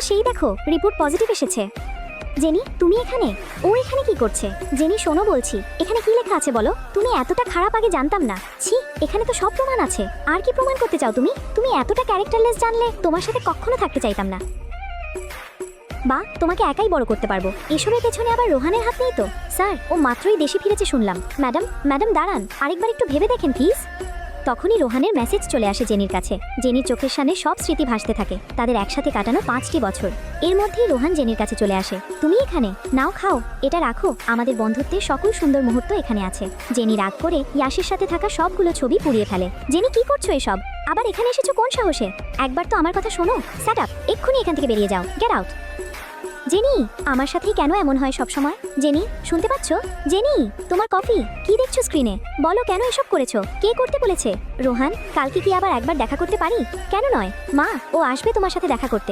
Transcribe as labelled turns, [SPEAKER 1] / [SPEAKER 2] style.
[SPEAKER 1] সেই দেখো report positive এসেছে। জেনি তুমি এখানে? ও এখানে কি করছে? জেনি শোনো বলছি, এখানে কি লেখা আছে বলো? তুমি এতটা খারাপ আগে জানতাম না। ছি, এখানে তো সব প্রমাণ আছে। আর কি প্রমাণ করতে চাও তুমি? তুমি এতটা ক্যারেক্টারলেস জানলে তোমার সাথে কখনো থাকতে চাইতাম না। বা তোমাকে একাই বড় করতে পারবো। এসবের পেছনে আবার রোহানের হাত নেই তো? স্যার, ও মাত্রই দেশে ফিরেছে শুনলাম। ম্যাডাম ম্যাডাম দাঁড়ান, আরেকবার একটু ভেবে দেখেন প্লিজ। তখনই রোহানের মেসেজ চলে আসে জেনির কাছে। জেনির চোখের সামনে সব স্মৃতি ভাসতে থাকে, তাদের একসাথে কাটানো 5টি বছর। এর মধ্যেই রোহান জেনির কাছে চলে আসে। তুমি এখানে? নাও খাও, এটা রাখো, আমাদের বন্ধুত্বের সকল সুন্দর মুহূর্ত এখানে আছে। জেনি রাগ করে ইয়াসের সাথে থাকা সবগুলো ছবি পুড়িয়ে ফেলে। জেনি কি করছো এসব? আবার এখানে এসেছো কোন সাহসে? একবার তো আমার কথা শোনো। সেট আপ, এক্ষুনি এখান থেকে বেরিয়ে যাও, গেট আউট। জেনি, আমার সাথেই কেন এমন হয় সব সময়? জেনি, শুনতে পাচ্ছো? জেনি, তোমার কফি। কি দেখছো স্ক্রিনে? বলো কেন এসব করেছো? কে করতে বলেছে? রোহান, কালকে কি আবার একবার দেখা করতে পারি? কেন নয় মা, ও আসবে তোমার সাথে দেখা করতে।